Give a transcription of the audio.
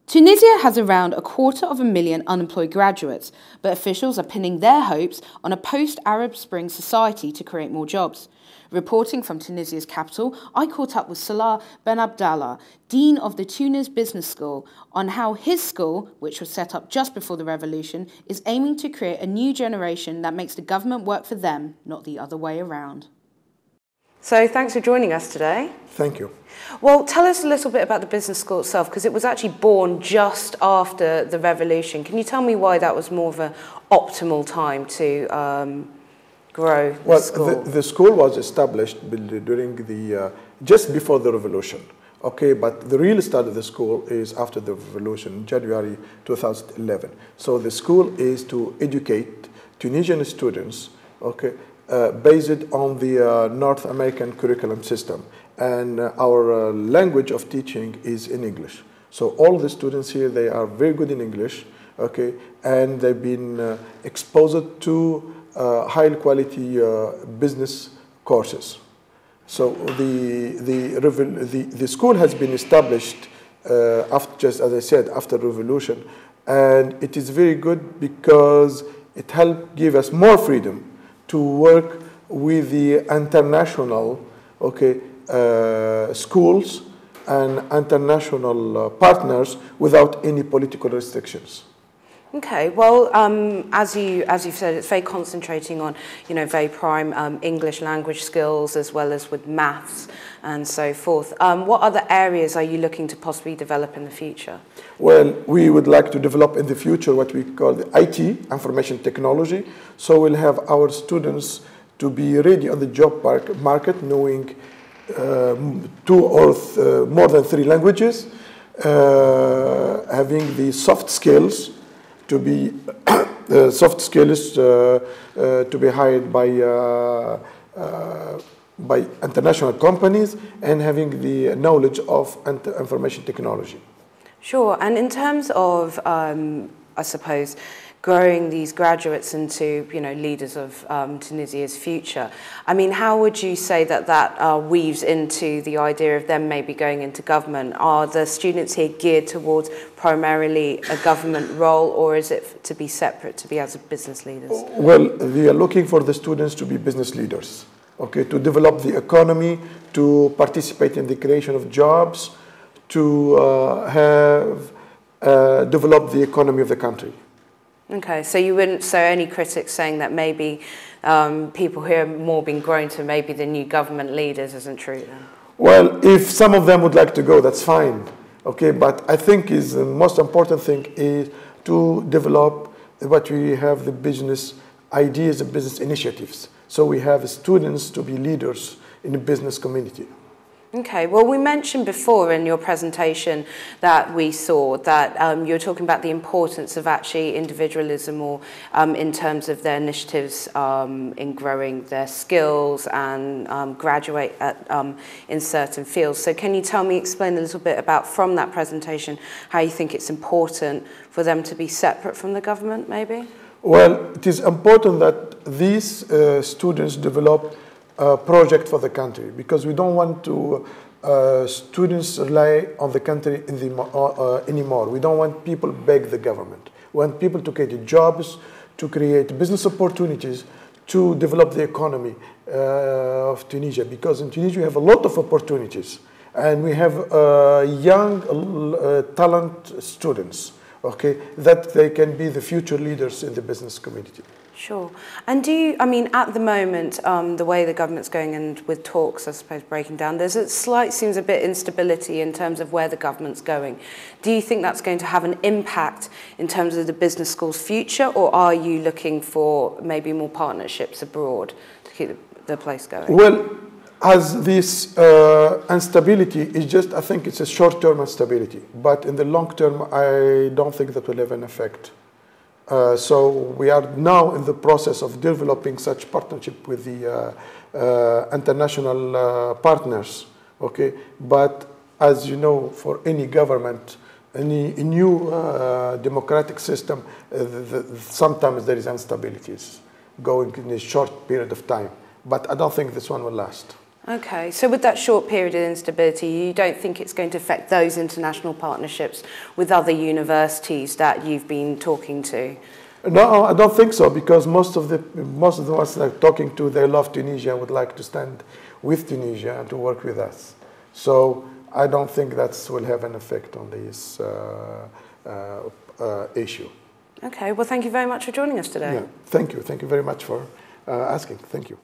Tunisia has around 250,000 unemployed graduates, but officials are pinning their hopes on a post-Arab Spring society to create more jobs. Reporting from Tunisia's capital, I caught up with Salah Benabdallah, Dean of the Tunis Business School, on how his school, which was set up just before the revolution, is aiming to create a new generation that makes the government work for them, not the other way around. So thanks for joining us today. Thank you. Well, tell us a little bit about the business school itself, because it was actually born just after the revolution. Can you tell me why that was more of an optimal time to grow the school? Well, the school was established during the, just before the revolution. Okay, but the real start of the school is after the revolution, January 2011. So the school is to educate Tunisian students, okay, based on the North American curriculum system. And our language of teaching is in English. So all the students here, they are very good in English, okay, and they've been exposed to high quality business courses. So the school has been established after, just as I said, after the revolution, and it is very good because it helped give us more freedom to work with the international, okay, schools and international partners without any political restrictions. Okay, well, as you've said, it's very concentrating on, very prime English language skills as well as with maths and so forth. What other areas are you looking to possibly develop in the future? Well, we would like to develop in the future what we call the IT, information technology. So we'll have our students to be ready on the job market, knowing 2 or more than 3 languages, having the soft skills to be to be hired by international companies, and having the knowledge of information technology. Sure, and in terms of, I suppose, growing these graduates into, leaders of Tunisia's future, I mean, how would you say that weaves into the idea of them maybe going into government? Are the students here geared towards primarily a government role, or is it to be separate, to be as business leaders? Well, we are looking for the students to be business leaders, okay, to develop the economy, to participate in the creation of jobs, to develop the economy of the country. Okay, so you wouldn't, so any critics saying that maybe people who are more being grown to maybe the new government leaders isn't true then? Well, if some of them would like to go, that's fine. Okay, but I think the most important thing is to develop what we have, the business ideas and business initiatives. So we have students to be leaders in the business community. Okay, well, we mentioned before in your presentation that we saw that you were talking about the importance of actually individualism, or in terms of their initiatives in growing their skills and graduate in certain fields. So can you explain a little bit about, from that presentation, how you think it's important for them to be separate from the government, maybe? Well, it is important that these students develop a project for the country, because we don't want to students rely on the country anymore. We don't want people beg the government. We want people to create jobs, to create business opportunities, to develop the economy of Tunisia, because in Tunisia we have a lot of opportunities, and we have young talent students, okay, that they can be the future leaders in the business community. Sure. And at the moment, the way the government's going, and with talks, I suppose, breaking down, there's seems a bit instability in terms of where the government's going. Do you think that's going to have an impact in terms of the business school's future, or are you looking for maybe more partnerships abroad to keep the place going? Well, as this instability is just, I think it's a short-term instability, but in the long term, I don't think that will have an effect. So we are now in the process of developing such partnership with the international partners, okay? But as you know, for any government, any new democratic system, sometimes there is instabilities going in a short period of time. But I don't think this one will last. Okay, so with that short period of instability, you don't think it's going to affect those international partnerships with other universities that you've been talking to? No, I don't think so, because most of the ones that I'm talking to, they love Tunisia and would like to stand with Tunisia and to work with us. So I don't think that will have an effect on this issue. Okay, well, thank you very much for joining us today. Yeah, thank you. Thank you very much for asking. Thank you.